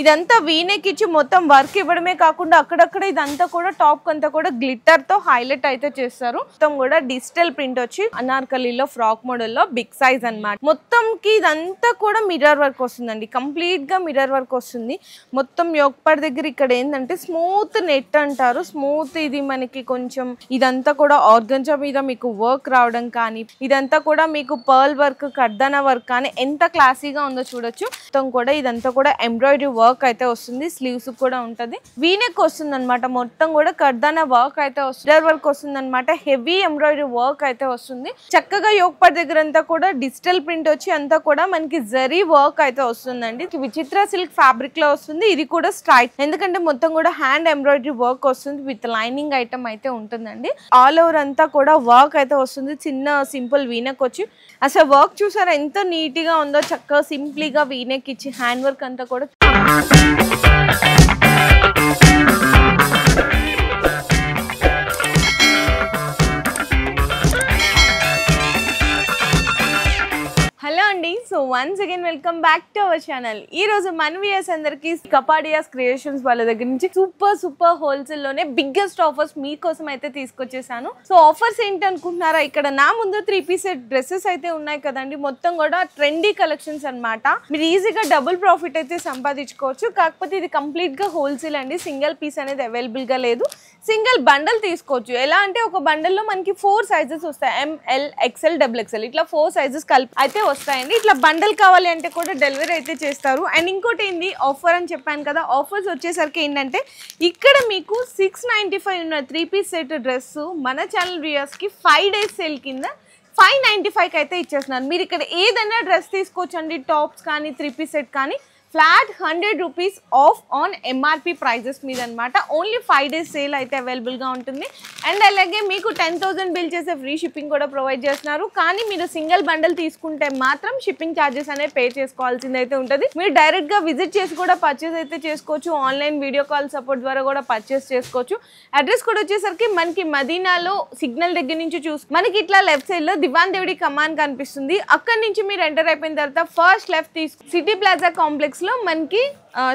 ఇదంతా వీనెక్ ఇచ్చి మొత్తం వర్క్ ఇవ్వడమే కాకుండా అక్కడక్కడ ఇదంతా కూడా టాప్ అంతా కూడా గ్లిట్టర్ తో హైలైట్ అయితే చేస్తారు. మొత్తం కూడా డిజిటల్ ప్రింట్ వచ్చి అనార్కలిలో ఫ్రాక్ మోడల్ లో బిగ్ సైజ్ అన్నమాట. మొత్తం కి ఇదంతా కూడా మిర్రర్ వర్క్ వస్తుందండి. కంప్లీట్ గా మిర్రర్ వర్క్ వస్తుంది. మొత్తం యోక్ పార్ట్ దగ్గర ఇక్కడ ఏంటంటే స్మూత్ నెట్ అంటారు. స్మూత్ ఇది మనకి కొంచెం ఇదంతా కూడా ఆర్గంజా మీద మీకు వర్క్ రావడం కానీ ఇదంతా కూడా మీకు పర్ల్ వర్క్ కర్దానా వర్క్ కానీ ఎంత క్లాసీగా ఉందో చూడొచ్చు. మొత్తం కూడా ఇదంతా కూడా ఎంబ్రాయిడరీ వర్క్ అయితే వస్తుంది. స్లీవ్స్ కూడా ఉంటది. వీనెక్ వస్తుంది అనమాట. మొత్తం కూడా కర్దానా వర్క్ అయితే వస్తుంది. వర్క్ వస్తుంది అనమాట. హెవీ ఎంబ్రాయిడరీ వర్క్ అయితే వస్తుంది. చక్కగా యోక్ పార్ట్ దగ్గర అంతా కూడా డిజిటల్ ప్రింట్ వచ్చి అంతా కూడా మనకి జరీ వర్క్ అయితే వస్తుందండి. విచిత్ర సిల్క్ ఫ్యాబ్రిక్ లో వస్తుంది. ఇది కూడా స్ట్రైట్ ఎందుకంటే మొత్తం కూడా హ్యాండ్ ఎంబ్రాయిడరీ వర్క్ వస్తుంది. విత్ లైనింగ్ ఐటమ్ అయితే ఉంటుందండి. ఆల్ ఓవర్ అంతా కూడా వర్క్ అయితే వస్తుంది. చిన్న సింపుల్ వీనెక్ వచ్చి అసలు వర్క్ చూసారా ఎంత నీట్ గా ఉందో. చక్కగా సింప్లీగా వీనెక్ ఇచ్చి హ్యాండ్ వర్క్ అంతా కూడా హలో అండి. So once again welcome back to our channel. ఈ రోజు మన వ్యూయర్స్ అందరికి కపాడియాస్ క్రియేషన్స్ వాళ్ళ దగ్గర నుంచి సూపర్ హోల్సేల్ లోనే బిగ్గెస్ట్ ఆఫర్స్ మీకోసం అయితే తీసుకొచ్చేసాను. సో ఆఫర్స్ ఏంటి అనుకుంటున్నారా? ఇక్కడ నా ముందు 3 పీస్ సెట్ డ్రెస్సెస్ అయితే ఉన్నాయి కదండి. మొత్తం కూడా ట్రెండీ కలెక్షన్స్ అన్నమాట. మీరు ఈజీగా డబుల్ ప్రాఫిట్ అయితే సంపాదించుకోవచ్చు. కాకపోతే ఇది కంప్లీట్ గా హోల్సేల్ అండి. సింగిల్ పీస్ అనేది అవైలబుల్ గా లేదు. సింగిల్ బండల్ తీసుకోవచ్చు. ఎలా అంటే ఒక బండల్లో మనకి 4 సైజెస్ వస్తాయి. ఎంఎల్ ఎక్స్ఎల్ XXL ఇట్లా 4 సైజెస్ కలిపి అయితే వస్తాయండి. ఇట్లా బండల్ కావాలి అంటే కూడా డెలివరీ అయితే చేస్తారు. అండ్ ఇంకోటి ఏంది ఆఫర్ అని చెప్పాను కదా. ఆఫర్స్ వచ్చేసరికి ఏంటంటే ఇక్కడ మీకు 695 ఉన్న 3 పీస్ సెట్ డ్రెస్ మన ఛానల్ వ్యూయర్స్ కి 5 డేస్ సేల్ కింద 595 అయితే ఇచ్చేస్తున్నారు. మీరు ఇక్కడ ఏదైనా డ్రెస్ తీసుకోవచ్చండి. టాప్స్ కానీ 3 పీస్ సెట్ కానీ flat 100 rupees off on MRP prices మీద అనమాట. ఓన్లీ 5 డేస్ సేల్ అయితే అవైలబుల్గా ఉంటుంది. అండ్ అలాగే మీకు 10,000 బిల్ చేసే ఫ్రీ షిప్పింగ్ కూడా ప్రొవైడ్ చేస్తున్నారు. కానీ మీరు సింగిల్ బండల్ తీసుకుంటే మాత్రం షిప్పింగ్ ఛార్జెస్ అనేవి పే చేసుకోవాల్సింది అయితే ఉంటుంది. మీరు డైరెక్ట్గా విజిట్ చేసి కూడా పర్చేస్ అయితే చేసుకోవచ్చు. ఆన్లైన్ వీడియో కాల్ సపోర్ట్ ద్వారా కూడా పర్చేస్ చేసుకోవచ్చు. అడ్రస్ కూడా వచ్చేసరికి మనకి మదీనాలో సిగ్నల్ దగ్గర నుంచి మనకి ఇట్లా లెఫ్ట్ సైడ్ లో దివాన్ దేవుడి కమాన్ కనిపిస్తుంది. అక్కడి నుంచి మీరు ఎంటర్ అయిపోయిన తర్వాత first left city plaza complex లో మనకి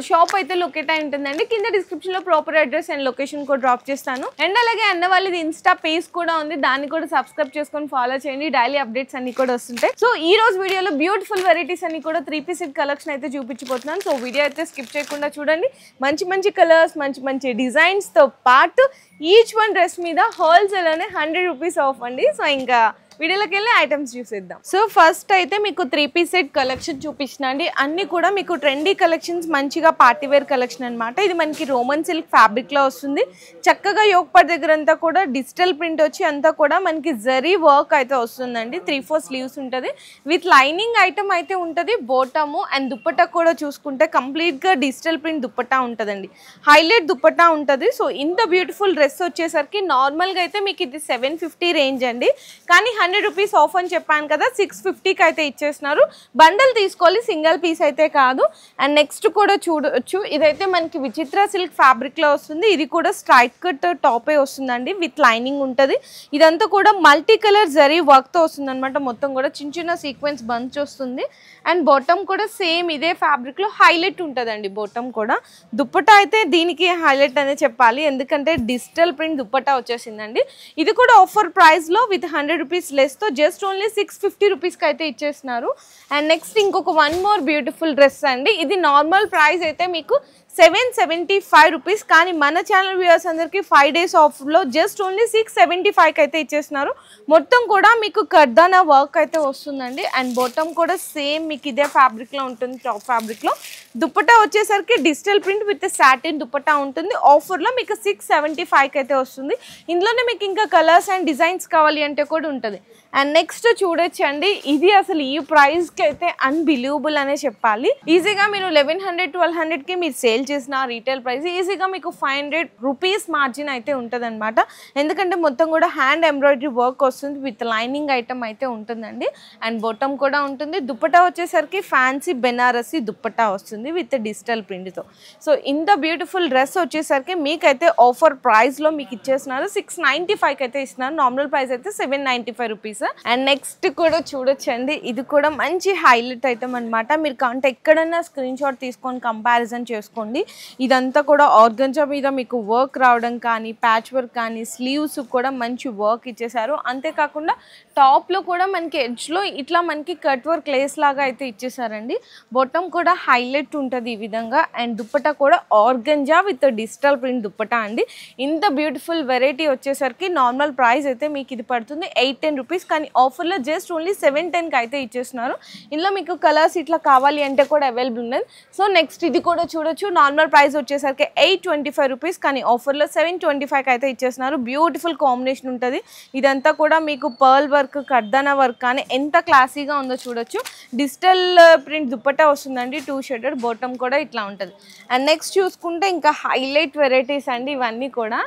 షాప్ అయితే లొకేట్ అయి ఉంటుందండి. కింద డిస్క్రిప్షన్ లో ప్రాపర్ అడ్రస్ అండ్ లొకేషన్ కూడా డ్రాప్ చేస్తాను. అండ్ అలాగే అన్న వాళ్ళది ఇన్స్టా పేజ్ కూడా ఉంది. దాన్ని కూడా సబ్స్క్రైబ్ చేసుకొని ఫాలో చేయండి. డైలీ అప్డేట్స్ అన్ని కూడా వస్తుంటాయి. సో ఈ రోజు వీడియోలో బ్యూటిఫుల్ వెరైటీస్ అన్ని కూడా 3 పీస్ సెట్ కలెక్షన్ అయితే చూపించబోతున్నాను. సో వీడియో అయితే స్కిప్ చేయకుండా చూడండి. మంచి కలర్స్ మంచి డిజైన్స్ తో పాటు ఈచ్ వన్ డ్రెస్ మీద హోల్సేల్ అనే 100 రూపీస్ ఆఫ్ అండి. సో ఇంకా వీడియోలోకి వెళ్ళి ఐటమ్స్ చూసేద్దాం. సో ఫస్ట్ అయితే మీకు 3 పీస్ సెట్ కలెక్షన్ చూపిస్తున్నా అండి. అన్ని కూడా మీకు ట్రెండీ కలెక్షన్స్, మంచిగా పార్టీవేర్ కలెక్షన్ అనమాట. ఇది మనకి రోమన్ సిల్క్ ఫ్యాబ్రిక్ లో వస్తుంది. చక్కగా యోక్ పార్ట్ దగ్గర అంతా కూడా డిజిటల్ ప్రింట్ వచ్చి అంతా కూడా మనకి జరీ వర్క్ అయితే వస్తుందండి. 3-4 స్లీవ్స్ ఉంటుంది. విత్ లైనింగ్ ఐటమ్ అయితే ఉంటుంది. బోటము అండ్ దుప్పట్టా కూడా చూసుకుంటే కంప్లీట్ గా డిజిటల్ ప్రింట్ దుప్పట్టా ఉంటుందండి. హైలైట్ దుప్పట్టా ఉంటుంది. సో ఇంత బ్యూటిఫుల్ డ్రెస్ వచ్చేసరికి నార్మల్ గా అయితే మీకు ఇది 750 రేంజ్ అండి. కానీ 100 రూపీస్ ఆఫ్ అని చెప్పాను కదా, 650కి అయితే ఇచ్చేస్తున్నారు. బండల్ తీసుకోవాలి, సింగిల్ పీస్ అయితే కాదు. అండ్ నెక్స్ట్ కూడా చూడొచ్చు. ఇదైతే మనకి విచిత్ర సిల్క్ ఫ్యాబ్రిక్ లో వస్తుంది. ఇది కూడా స్ట్రైట్ కట్ టాపే వస్తుందండి. విత్ లైనింగ్ ఉంటుంది. ఇదంతా కూడా మల్టీ కలర్ జరీ వర్క్ తో వస్తుంది అనమాట. మొత్తం కూడా చిన్న సీక్వెన్స్ బంచ్ వస్తుంది. అండ్ బాటమ్ కూడా సేమ్ ఇదే ఫ్యాబ్రిక్ లో హైలైట్ ఉంటుందండి. బాటమ్ కూడా దుప్పటా అయితే దీనికి హైలైట్ అనే చెప్పాలి. ఎందుకంటే డిజిటల్ ప్రింట్ దుప్పటా వచ్చేసిందండి. ఇది కూడా ఆఫర్ ప్రైస్ లో విత్ 100 రూపీస్ లెస్ తో జస్ట్ ఓన్లీ 650 రూపీస్కి అయితే ఇచ్చేస్తున్నారు. అండ్ నెక్స్ట్ ఇంకొక 1 మోర్ బ్యూటిఫుల్ డ్రెస్ అండి. ఇది నార్మల్ ప్రైస్ అయితే మీకు 775 రూపీస్. కానీ మన ఛానల్ వ్యూయర్స్ అందరికి 5 డేస్ ఆఫ్లో జస్ట్ ఓన్లీ 675కి అయితే ఇచ్చేస్తున్నారు. మొత్తం కూడా మీకు కర్దానా వర్క్ అయితే వస్తుందండి. అండ్ బాటమ్ కూడా సేమ్ మీకు ఇదే ఫ్యాబ్రిక్లో ఉంటుంది. టాప్ ఫ్యాబ్రిక్లో దుప్పటా వచ్చేసరికి digital print with satin dupatta ఉంటుంది. ఆఫర్లో మీకు 675కి అయితే వస్తుంది. ఇందులోనే మీకు ఇంకా కలర్స్ అండ్ డిజైన్స్ కావాలి అంటే కూడా ఉంటుంది. అండ్ నెక్స్ట్ చూడొచ్చండి, ఇది అసలు ఈ ప్రైస్కి అయితే అన్బిలీవబుల్ అనే చెప్పాలి. ఈజీగా మీరు 1100-1200కి మీరు సేల్ చేసిన రీటైల్ ప్రైస్ ఈజీగా మీకు 500 రూపీస్ మార్జిన్ అయితే ఉంటుంది అనమాట. ఎందుకంటే మొత్తం కూడా హ్యాండ్ ఎంబ్రాయిడరీ వర్క్ వస్తుంది. విత్ లైనింగ్ ఐటమ్ అయితే ఉంటుందండి. అండ్ బాటమ్ కూడా ఉంటుంది. దుప్పటా వచ్చేసరికి ఫ్యాన్సీ బెనారసీ దుప్పటా వస్తుంది విత్ డిజిటల్ ప్రింట్తో. సో ఇంత బ్యూటిఫుల్ డ్రెస్ వచ్చేసరికి మీకైతే ఆఫర్ ప్రైస్లో మీకు ఇచ్చేస్తున్నారు. 695కి అయితే ఇస్తున్నారు. నార్మల్ ప్రైస్ అయితే 795 రూపీస్. రూపీస్. అండ్ నెక్స్ట్ కూడా చూడొచ్చండి, ఇది కూడా మంచి హైలైట్ ఐటమ్ అనమాట. మీరు కాంటే ఎక్కడన్నా స్క్రీన్ షాట్ తీసుకొని కంపారిజన్ చేసుకోండి. ఇదంతా కూడా ఆర్గంజా మీద మీకు వర్క్ రావడం కానీ, ప్యాచ్ వర్క్ కానీ, స్లీవ్స్ కూడా మంచి వర్క్ ఇచ్చేసారు. అంతేకాకుండా టాప్లో కూడా మనకి ఎడ్జ్లో ఇట్లా మనకి కట్ వర్క్ లేస్ లాగా అయితే ఇచ్చేసారండి. బాటమ్ కూడా హైలైట్ ఉంటుంది ఈ విధంగా. అండ్ దుప్పటా కూడా organza with digital print dupatta అండి. ఇంత బ్యూటిఫుల్ వెరైటీ వచ్చేసరికి నార్మల్ ప్రైస్ అయితే మీకు ఇది పడుతుంది 810 రూపీస్. కానీ ఆఫర్లో జస్ట్ ఓన్లీ 710కి అయితే ఇచ్చేస్తున్నారు. ఇందులో మీకు కలర్స్ ఇట్లా కావాలి అంటే కూడా అవైలబుల్ ఉన్నది. సో నెక్స్ట్ ఇది కూడా చూడొచ్చు. నార్మల్ ప్రైస్ వచ్చేసరికి 825 రూపీస్, కానీ ఆఫర్లో 725కి అయితే ఇచ్చేస్తున్నారు. బ్యూటిఫుల్ కాంబినేషన్ ఉంటుంది. ఇదంతా కూడా మీకు పర్ల్ వర్క్, కర్దానా వర్క్ కానీ ఎంత క్లాసీగా ఉందో చూడొచ్చు. డిజిటల్ ప్రింట్ దుప్పటా వస్తుందండి, 2 షేడెడ్. బాటమ్ కూడా ఇట్లా ఉంటుంది. అండ్ నెక్స్ట్ చూసుకుంటే ఇంకా హైలైట్ వెరైటీస్ అండి ఇవన్నీ కూడా.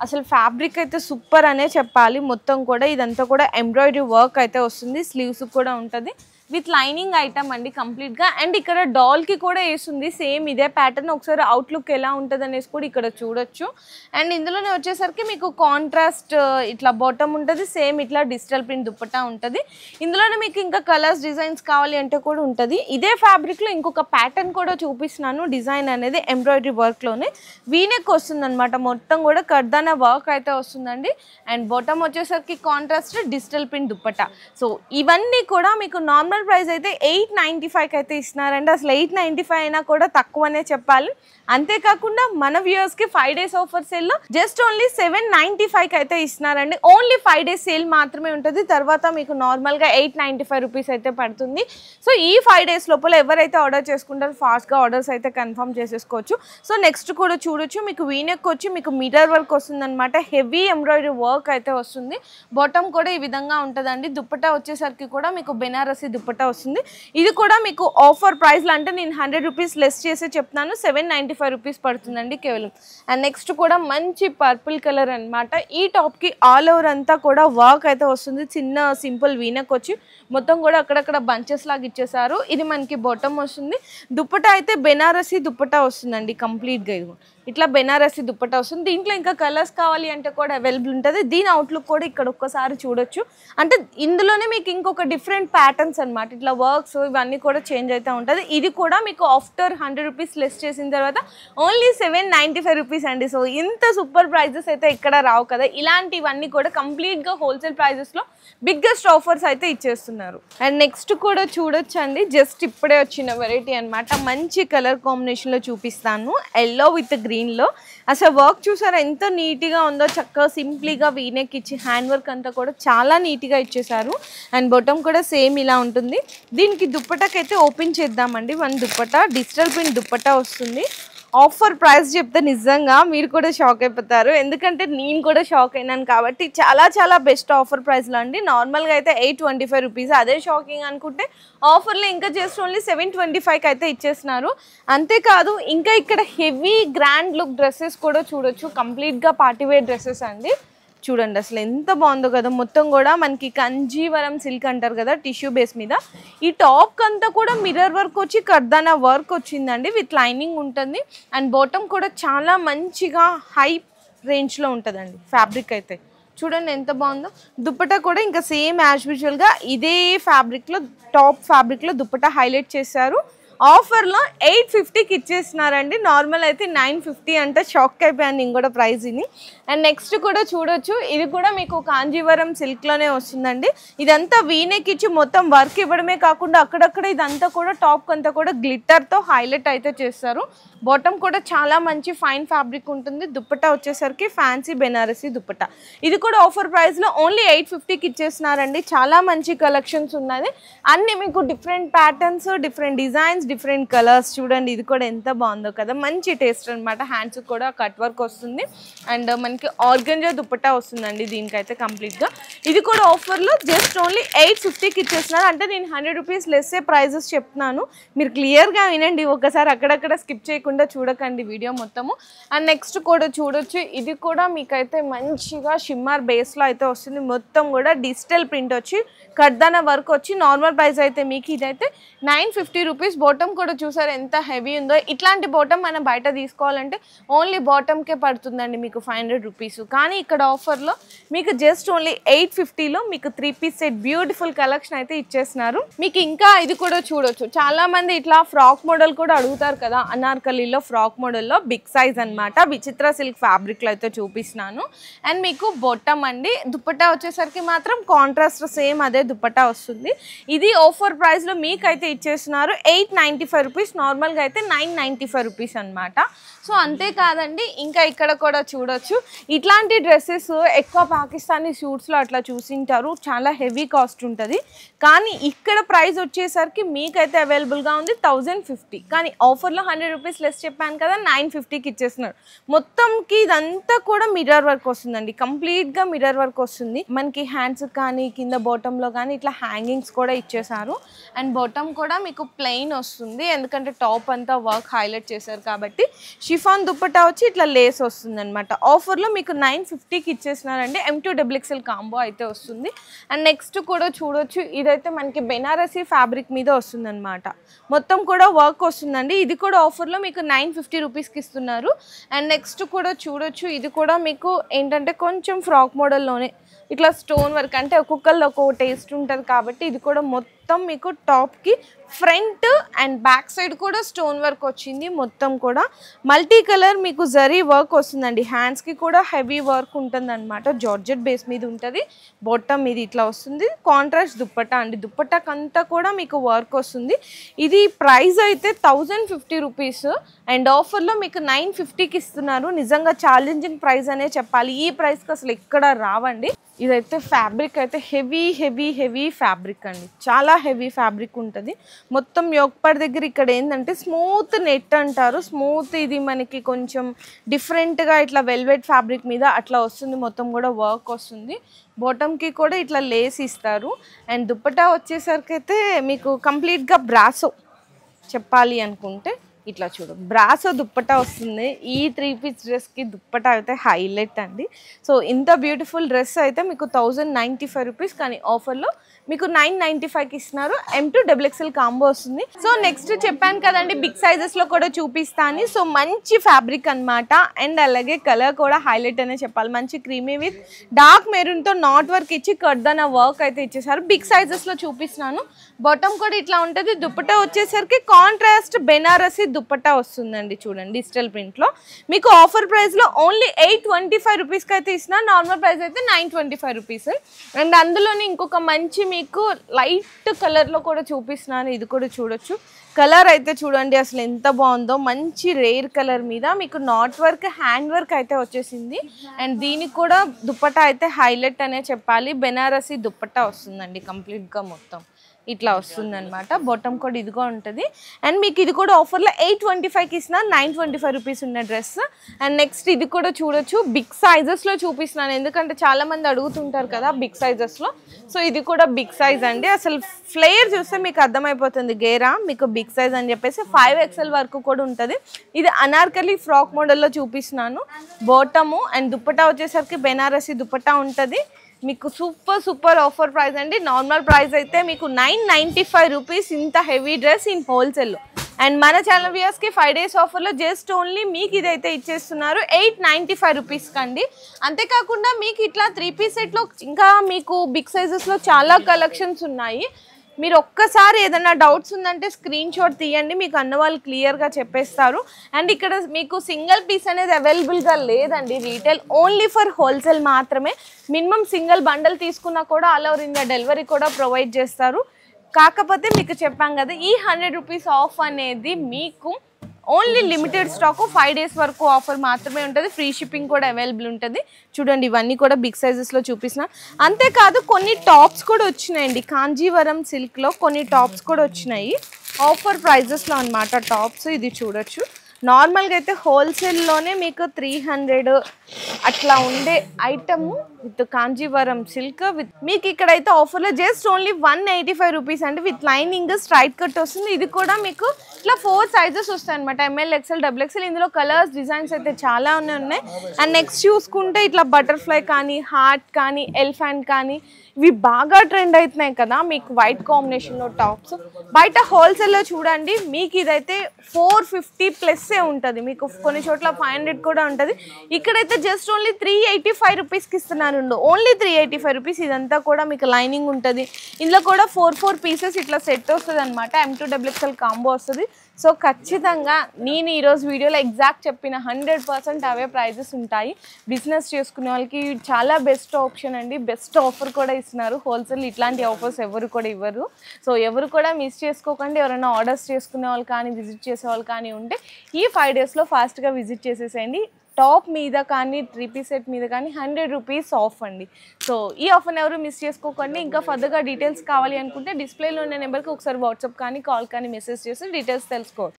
అసలు ఫ్యాబ్రిక్ అయితే సూపర్ అనే చెప్పాలి. మొత్తం కూడా ఇదంతా కూడా ఎంబ్రాయిడరీ వర్క్ అయితే వస్తుంది. స్లీవ్స్ కూడా ఉంటుంది విత్ లైనింగ్ ఐటమ్ అండి కంప్లీట్గా. అండ్ ఇక్కడ డాల్కి కూడా వేస్తుంది సేమ్ ఇదే ప్యాటర్న్. ఒకసారి అవుట్లుక్ ఎలా ఉంటుంది అనేసి కూడా ఇక్కడ చూడొచ్చు. అండ్ ఇందులోనే వచ్చేసరికి మీకు కాంట్రాస్ట్ ఇట్లా బాటమ్ ఉంటుంది, సేమ్ ఇట్లా డిజిటల్ ప్రింట్ దుప్పటా ఉంటుంది. ఇందులోనే మీకు ఇంకా కలర్స్ డిజైన్స్ కావాలి అంటే కూడా ఉంటుంది. ఇదే ఫ్యాబ్రిక్లో ఇంకొక ప్యాటర్న్ కూడా చూపిస్తున్నాను. డిజైన్ అనేది ఎంబ్రాయిడరీ వర్క్లోనే వీనెక్ వస్తుంది అనమాట. మొత్తం కూడా కర్దానా వర్క్ అయితే వస్తుందండి. అండ్ బాటమ్ వచ్చేసరికి contrast digital print dupatta. So ఇవన్నీ కూడా మీకు నార్మల్ ప్రైస్ అయితే 895కి అయితే ఇస్తున్నారండి. అసలు 895 అయినా కూడా తక్కువనే చెప్పాలి. అంతేకాకుండా మన వ్యూవర్స్కి 5 డేస్ ఆఫర్ సేల్లో జస్ట్ ఓన్లీ 795కి అయితే ఇస్తున్నారండి. ఓన్లీ 5 డేస్ సేల్ మాత్రమే ఉంటుంది. తర్వాత మీకు నార్మల్గా 895 రూపీస్ అయితే పడుతుంది. సో ఈ 5 డేస్ లోపల ఎవరైతే ఆర్డర్ చేసుకుంటారో ఫాస్ట్గా ఆర్డర్స్ అయితే కన్ఫర్మ్ చేసేసుకోవచ్చు. సో నెక్స్ట్ కూడా చూడొచ్చు. మీకు వీనెక్ వచ్చి మీకు మిర్రర్ వర్క్ వస్తుంది అనమాట. హెవీ ఎంబ్రాయిడరీ వర్క్ అయితే వస్తుంది. బాటమ్ కూడా ఈ విధంగా ఉంటుందండి. దుప్పటా వచ్చేసరికి కూడా మీకు బెనారసి దుప్పటా వస్తుంది. ఇది కూడా మీకు ఆఫర్ ప్రైస్లో అంటే నేను 100 రూపీస్ లెస్ చేసి చెప్తున్నాను, 795 రూపీస్ పడుతుందండి కేవలం. అండ్ నెక్స్ట్ కూడా మంచి పర్పుల్ కలర్ అనమాట. ఈ టాప్కి ఆల్ ఓవర్ అంతా కూడా వర్క్ అయితే వస్తుంది. చిన్న సింపుల్ వీనెక్ వచ్చి మొత్తం కూడా అక్కడక్కడ బంచెస్ లాగా ఇచ్చేసారు. ఇది మనకి బాటమ్ వస్తుంది. దుప్పటా అయితే బెనారసి దుప్పటా వస్తుందండి కంప్లీట్గా. ఇది ఇట్లా బెనారసి దుప్పటా వస్తుంది. దీంట్లో ఇంకా కలర్స్ కావాలి అంటే కూడా అవైలబుల్ ఉంటుంది. దీని అవుట్లుక్ కూడా ఇక్కడ ఒక్కసారి చూడొచ్చు. అంటే ఇందులోనే మీకు ఇంకొక డిఫరెంట్ ప్యాటర్న్స్ అనమాట. ఇట్లా వర్క్స్ ఇవన్నీ కూడా చేంజ్ అయితే ఉంటుంది. ఇది కూడా మీకు ఆఫ్టర్ 100 రూపీస్ లెస్ చేసిన తర్వాత ఓన్లీ 795 రూపీస్ అండి. సో ఇంత సూపర్ ప్రైజెస్ అయితే ఇక్కడ రావు కదా. ఇలాంటివన్నీ కూడా కంప్లీట్గా హోల్సేల్ ప్రైజెస్లో బిగ్గెస్ట్ ఆఫర్స్ అయితే ఇచ్చేస్తున్నారు. అండ్ నెక్స్ట్ కూడా చూడొచ్చు అండి. జస్ట్ ఇప్పుడే వచ్చిన వెరైటీ అనమాట. మంచి కలర్ కాంబినేషన్లో చూపిస్తాను. ఎల్లో విత్ గ్రీన్లో. అసలు వర్క్ చూసారా ఎంత నీట్గా ఉందో. చక్కగా సింప్లీగా వీనెక్ ఇచ్చి హ్యాండ్ వర్క్ అంతా కూడా చాలా నీట్గా ఇచ్చేసారు. అండ్ బాటమ్ కూడా సేమ్ ఇలా ఉంటుంది. దీనికి దుప్పటాకైతే ఓపెన్ చేద్దామండి. One dupatta digital print dupatta వస్తుంది. ఆఫర్ ప్రైస్ చెప్తే నిజంగా మీరు కూడా షాక్ అయిపోతారు. ఎందుకంటే నేను కూడా షాక్ అయినాను కాబట్టి. చాలా చాలా బెస్ట్ ఆఫర్ ప్రైస్లో అండి. నార్మల్గా అయితే 825 రూపీస్. అదే షాకింగ్ అనుకుంటే ఆఫర్లో ఇంకా జస్ట్ ఓన్లీ 725కి అయితే ఇచ్చేస్తున్నారు. అంతేకాదు ఇంకా ఇక్కడ హెవీ గ్రాండ్ లుక్ డ్రెస్సెస్ కూడా చూడొచ్చు. కంప్లీట్గా పార్టీవేర్ డ్రెస్సెస్ అండి. చూడండి అసలు ఎంత బాగుందో కదా. మొత్తం కూడా మనకి కంజీవరం సిల్క్ అంటారు కదా, టిష్యూ బేస్ మీద. ఈ టాప్ అంతా కూడా మిర్రర్ వర్క్ వచ్చి కర్దానా వర్క్ వచ్చిందండి విత్ లైనింగ్ ఉంటుంది. అండ్ బాటమ్ కూడా చాలా మంచిగా హై రేంజ్లో ఉంటుందండి ఫ్యాబ్రిక్ అయితే. చూడండి ఎంత బాగుందో. దుప్పటా కూడా ఇంకా సేమ్ యాజ్ యూజువల్గా ఇదే ఫ్యాబ్రిక్లో టాప్ ఫ్యాబ్రిక్లో దుప్పటా హైలైట్ చేశారు. ఆఫర్లో 850కి ఇచ్చేస్తున్నారండి. నార్మల్ అయితే 950 అంటే షాక్ అయిపోయాను నేను కూడా ప్రైస్ ఇది. అండ్ నెక్స్ట్ కూడా చూడొచ్చు. ఇది కూడా మీకు కాంజీవరం సిల్క్లోనే వస్తుందండి. ఇదంతా వీనెక్ ఇచ్చి మొత్తం వర్క్ ఇవ్వడమే కాకుండా అక్కడక్కడ ఇదంతా కూడా టాప్ అంతా కూడా గ్లిట్టర్తో హైలైట్ అయితే చేస్తారు. బాటమ్ కూడా చాలా మంచి ఫైన్ ఫ్యాబ్రిక్ ఉంటుంది. దుప్పటా వచ్చేసరికి ఫ్యాన్సీ బెనారసి దుప్పటా. ఇది కూడా ఆఫర్ ప్రైస్లో ఓన్లీ 850కి ఇచ్చేస్తున్నారండి. చాలా మంచి కలెక్షన్స్ ఉన్నది. అన్నీ మీకు different patterns, different designs, different colours. చూడండి ఇది కూడా ఎంత బాగుందో కదా. మంచి టేస్ట్ అనమాట. హ్యాండ్స్ కూడా కట్ వర్క్ వస్తుంది. అండ్ మనకి ఆర్గంజా దుప్పటా వస్తుందండి దీనికైతే కంప్లీట్గా. ఇది కూడా ఆఫర్లో జస్ట్ ఓన్లీ 850కి ఇచ్చేస్తున్నారు. అంటే నేను 100 రూపీస్ లెస్సే ప్రైజెస్ చెప్తున్నాను. మీరు క్లియర్గా వినండి. ఒకసారి అక్కడక్కడ స్కిప్ చేయకుండా చూడకండి వీడియో మొత్తము. అండ్ నెక్స్ట్ కూడా చూడొచ్చు. ఇది కూడా మీకైతే మంచిగా షిమ్మర్ బేస్లో అయితే వస్తుంది. మొత్తం కూడా డిజిటల్ ప్రింట్ వచ్చి కర్దానా వర్క్ వచ్చి నార్మల్ ప్రైస్ అయితే మీకు ఇదైతే 950 రూపీస్. బాటమ్ బాటమ్ కూడా చూసారు ఎంత హెవీ ఉందో. ఇట్లాంటి బాటమ్ మనం బయట తీసుకోవాలంటే ఓన్లీ బాటమ్కే పడుతుందండి మీకు 500 రూపీస్. కానీ ఇక్కడ ఆఫర్లో మీకు జస్ట్ ఓన్లీ 850లో మీకు 3 పీస్ సెట్ బ్యూటిఫుల్ కలెక్షన్ అయితే ఇచ్చేస్తున్నారు. మీకు ఇంకా ఇది కూడా చూడొచ్చు, చాలా మంది ఇట్లా ఫ్రాక్ మోడల్ కూడా అడుగుతారు కదా, అనార్కలీలో ఫ్రాక్ మోడల్లో బిగ్ సైజ్ అనమాట. విచిత్ర సిల్క్ ఫ్యాబ్రిక్లో అయితే చూపిస్తున్నాను. అండ్ మీకు బాటమ్ అండి, దుపట్టా వచ్చేసరికి మాత్రం కాంట్రాస్ట్ సేమ్ అదే దుపట్టా వస్తుంది. ఇది ఆఫర్ ప్రైస్లో మీకైతే ఇచ్చేస్తున్నారు 895 రూపీస్, నార్మల్గా అయితే 995 రూపీస్ అనమాట. సో అంతేకాదండి, ఇంకా ఇక్కడ కూడా చూడొచ్చు ఇట్లాంటి డ్రెస్సెస్ ఎక్కువ పాకిస్తానీ సూట్స్లో అట్లా చూసింటారు, చాలా హెవీ కాస్ట్ ఉంటుంది. కానీ ఇక్కడ ప్రైస్ వచ్చేసరికి మీకైతే అవైలబుల్గా ఉంది 1050. కానీ ఆఫర్లో 100 రూపీస్ లెస్ చెప్పాను కదా, 950కి ఇచ్చేస్తున్నారు. మొత్తంకి ఇదంతా కూడా మిర్రర్ వర్క్ వస్తుందండి, కంప్లీట్గా మిర్రర్ వర్క్ వస్తుంది. మనకి హ్యాండ్స్ కానీ కింద బాటంలో కానీ ఇట్లా హ్యాంగింగ్స్ కూడా ఇచ్చేసారు. అండ్ బాటమ్ కూడా మీకు ప్లెయిన్ వస్తుంది, ఎందుకంటే టాప్ అంతా వర్క్ హైలైట్ చేశారు కాబట్టి. షిఫాన్ దుపట్టా వచ్చి ఇట్లా లేస్ వస్తుంది అనమాట. ఆఫర్లో మీకు 950కి ఇచ్చేసినారండి. M2XXL కాంబో అయితే వస్తుంది. అండ్ నెక్స్ట్ కూడా చూడొచ్చు, ఇదైతే మనకి బెనారసీ ఫ్యాబ్రిక్ మీద వస్తుంది అనమాట. మొత్తం కూడా వర్క్ వస్తుందండి. ఇది కూడా ఆఫర్లో మీకు 950 రూపీస్కి ఇస్తున్నారు. అండ్ నెక్స్ట్ కూడా చూడొచ్చు, ఇది కూడా మీకు ఏంటంటే కొంచెం ఫ్రాక్ మోడల్లోనే ఇట్లా స్టోన్ వర్క్, అంటే ఒక్కొక్కళ్ళు ఒక్కొక్క టేస్ట్ ఉంటుంది కాబట్టి ఇది కూడా మొత్తం మీకు టాప్కి ఫ్రంట్ అండ్ బ్యాక్ సైడ్ కూడా స్టోన్ వర్క్ వచ్చింది. మొత్తం కూడా మల్టీ కలర్ మీకు జరీ వర్క్ వస్తుందండి. హ్యాండ్స్కి కూడా హెవీ వర్క్ ఉంటుంది అనమాట, జార్జెట్ బేస్ మీద ఉంటుంది. బాటమ్ ఇది ఇట్లా వస్తుంది. కాంట్రాస్ట్ దుప్పట్టా అండి, దుప్పట్టాకంతా కూడా మీకు వర్క్ వస్తుంది. ఇది ప్రైస్ అయితే 1050 రూపీస్ అండ్ ఆఫర్లో మీకు 950కి ఇస్తున్నారు. నిజంగా ఛాలెంజింగ్ ప్రైస్ అనే చెప్పాలి, ఈ ప్రైస్కి అసలు ఎక్కడ రావండి. ఇదైతే ఫ్యాబ్రిక్ అయితే హెవీ హెవీ హెవీ ఫ్యాబ్రిక్ అండి, చాలా హెవీ ఫ్యాబ్రిక్ ఉంటుంది. మొత్తం యోక్పాడ్ దగ్గర ఇక్కడ ఏంటంటే స్మూత్ నెట్ అంటారు, స్మూత్ ఇది మనకి కొంచెం డిఫరెంట్గా ఇట్లా వెల్వెట్ ఫ్యాబ్రిక్ మీద అట్లా వస్తుంది. మొత్తం కూడా వర్క్ వస్తుంది. బాటమ్కి కూడా ఇట్లా లేస్ ఇస్తారు. అండ్ దుపట్టా వచ్చేసరికి అయితే మీకు కంప్లీట్గా బ్రాసో చెప్పాలి అనుకుంటే ఇట్లా చూడు, బ్రాసో దుప్పట్టా వస్తుంది. ఈ 3 పీస్ డ్రెస్కి దుప్పట్టా అయితే హైలైట్ అండి. సో ఇంత బ్యూటిఫుల్ డ్రెస్ అయితే మీకు 1095 రూపీస్, కానీ ఆఫర్లో మీకు 995కి ఇస్తున్నారు. M2XXL కాంబో వస్తుంది. సో నెక్స్ట్ చెప్పాను కదండి బిగ్ సైజెస్లో కూడా చూపిస్తాను. సో మంచి ఫ్యాబ్రిక్ అనమాట. అండ్ అలాగే కలర్ కూడా హైలైట్ అనే చెప్పాలి, మంచి క్రీమీ విత్ డార్క్ మెరూన్తో నాట్ వర్క్ ఇచ్చి కర్దన వర్క్ అయితే ఇచ్చేసారు. బిగ్ సైజెస్లో చూపిస్తున్నాను. బాటమ్ కూడా ఇట్లా ఉంటుంది. దుపట్టా వచ్చేసరికి కాంట్రాస్ట్ బెనారసీ దుపట్టా వస్తుందండి, చూడండి డిజిటల్ ప్రింట్లో. మీకు ఆఫర్ ప్రైస్లో ఓన్లీ 825 రూపీస్కి అయితే ఇస్తున్నారు. నార్మల్ ప్రైస్ అయితే 925 రూపీస్. అండ్ అందులోనే ఇంకొక మంచి మీకు లైట్ కలర్లో కూడా చూపిస్తున్నాను. ఇది కూడా చూడొచ్చు, కలర్ అయితే చూడండి అసలు ఎంత బాగుందో. మంచి రేర్ కలర్ మీద మీకు నాట్ వర్క్ హ్యాండ్ వర్క్ అయితే వచ్చేసింది. అండ్ దీనికి కూడా దుపట్టా అయితే హైలైట్ అనే చెప్పాలి, బెనారసీ దుపట్టా వస్తుందండి కంప్లీట్గా మొత్తం ఇట్లా వస్తుంది అనమాట. బాటమ్ కూడా ఇదిగా ఉంటుంది. అండ్ మీకు ఇది కూడా ఆఫర్లో 825కి ఇస్తున్నారు, 925 రూపీస్ ఉన్న డ్రెస్. అండ్ నెక్స్ట్ ఇది కూడా చూడొచ్చు, బిగ్ సైజెస్లో చూపిస్తున్నాను, ఎందుకంటే చాలామంది అడుగుతుంటారు కదా బిగ్ సైజెస్లో. సో ఇది కూడా బిగ్ సైజ్ అండి. అసలు ఫ్లేయర్ చూస్తే మీకు అర్థమైపోతుంది, గేరా మీకు బిగ్ సైజ్ అని చెప్పేసి 5XL వరకు కూడా ఉంటుంది. ఇది అనార్కలి ఫ్రాక్ మోడల్లో చూపిస్తున్నాను. బాటము అండ్ దుపట్టా వచ్చేసరికి బెనారసీ దుపట్టా ఉంటుంది. మీకు సూపర్ ఆఫర్ ప్రైస్ అండి. నార్మల్ ప్రైస్ అయితే మీకు 995 రూపీస్ ఇంత హెవీ డ్రెస్ ఇన్ హోల్సేల్లో. అండ్ మన ఛానల్ వ్యూయర్స్కి 5 డేస్ ఆఫర్లో జస్ట్ ఓన్లీ మీకు ఇదైతే ఇచ్చేస్తున్నారు 895 రూపీస్కి అండి. అంతేకాకుండా మీకు ఇట్లా 3 పీస్ సెట్లో ఇంకా మీకు బిగ్ సైజెస్లో చాలా కలెక్షన్స్ ఉన్నాయి. మీరు ఒక్కసారి ఏదైనా డౌట్స్ ఉందంటే స్క్రీన్ షాట్ తీయండి, మీకు అన్న వాళ్ళు క్లియర్గా చెప్పేస్తారు. అండ్ ఇక్కడ మీకు సింగిల్ పీస్ అనేది అవైలబుల్గా లేదండి, రీటైల్ ఓన్లీ ఫర్ హోల్సేల్ మాత్రమే. మినిమం సింగిల్ బండల్ తీసుకున్నా కూడా ఆల్ ఓవర్ ఇండియా డెలివరీ కూడా ప్రొవైడ్ చేస్తారు. కాకపోతే మీకు చెప్పాం కదా, ఈ 100 రూపీస్ ఆఫ్ అనేది మీకు ఓన్లీ లిమిటెడ్ స్టాక్ 5 డేస్ వరకు ఆఫర్ మాత్రమే ఉంటుంది. ఫ్రీ షిప్పింగ్ కూడా అవైలబుల్ ఉంటుంది. చూడండి ఇవన్నీ కూడా బిగ్ సైజెస్లో చూపిస్తున్నా. అంతేకాదు కొన్ని టాప్స్ కూడా వచ్చినాయండి, కాంజీవరం సిల్క్లో కొన్ని టాప్స్ కూడా వచ్చినాయి ఆఫర్ ప్రైజెస్లో అనమాట టాప్స్. ఇది చూడొచ్చు, నార్మల్గా అయితే హోల్సేల్లోనే మీకు 300 అట్లా ఉండే item with Kanjeevaram silk with మీకు ఇక్కడైతే ఆఫర్లో జస్ట్ ఓన్లీ 185 రూపీస్ అండి. విత్ లైనింగ్ స్ట్రైట్ కట్ వస్తుంది. ఇది కూడా మీకు ఇట్లా 4 సైజెస్ వస్తాయి అనమాట. ML, XL, double XL. ఇందులో కలర్స్ డిజైన్స్ అయితే చాలా ఉన్నాయి. అండ్ నెక్స్ట్ చూసుకుంటే ఇట్లా బటర్ఫ్లై కానీ, హార్ట్ కానీ, ఎలిఫెంట్ కానీ ఇవి బాగా ట్రెండ్ అవుతున్నాయి కదా మీకు వైట్ కాంబినేషన్లో టాప్స్. బయట హోల్సేల్లో చూడండి మీకు ఇదైతే 450+ ఉంటుంది. మీకు కొన్ని చోట్ల 500 కూడా ఉంటుంది. ఇక్కడైతే జస్ట్ ఓన్లీ 385 రూపీస్కి ఇస్తున్నాను. Only 385 rupees. ఇదంతా కూడా మీకు లైనింగ్ ఉంటుంది. ఇందులో కూడా 4 పీసెస్ ఇట్లా సెట్ వస్తుంది అనమాట. M2XXL కాంబో వస్తుంది. సో ఖచ్చితంగా నేను ఈరోజు వీడియోలో ఎగ్జాక్ట్ చెప్పిన 100% అవే ప్రైజెస్ ఉంటాయి. బిజినెస్ చేసుకునే వాళ్ళకి చాలా బెస్ట్ ఆప్షన్ అండి. బెస్ట్ ఆఫర్ కూడా ఇస్తున్నారు. హోల్సేల్ ఇట్లాంటి ఆఫర్స్ ఎవరు కూడా ఇవ్వరు. సో ఎవరు కూడా మిస్ చేసుకోకండి. ఎవరైనా ఆర్డర్స్ చేసుకునే వాళ్ళు కానీ, విజిట్ చేసే వాళ్ళు కానీ ఉంటే ఈ 5 డేస్లో ఫాస్ట్గా విజిట్ చేసేసేయండి. టాప్ మీద కానీ, 3 సెట్ మీద కానీ 100 రూపీస్ ఆఫ్ అండి. సో ఈ ఆఫర్ని ఎవరు మిస్ చేసుకోకండి. ఇంకా ఫర్దర్గా డీటెయిల్స్ కావాలి అనుకుంటే డిస్ప్లేలో ఉన్న నెంబర్కి ఒకసారి వాట్సాప్ కానీ, కాల్ కానీ, మెసేజ్ చేసి డీటెయిల్స్ తెలుసుకోండి.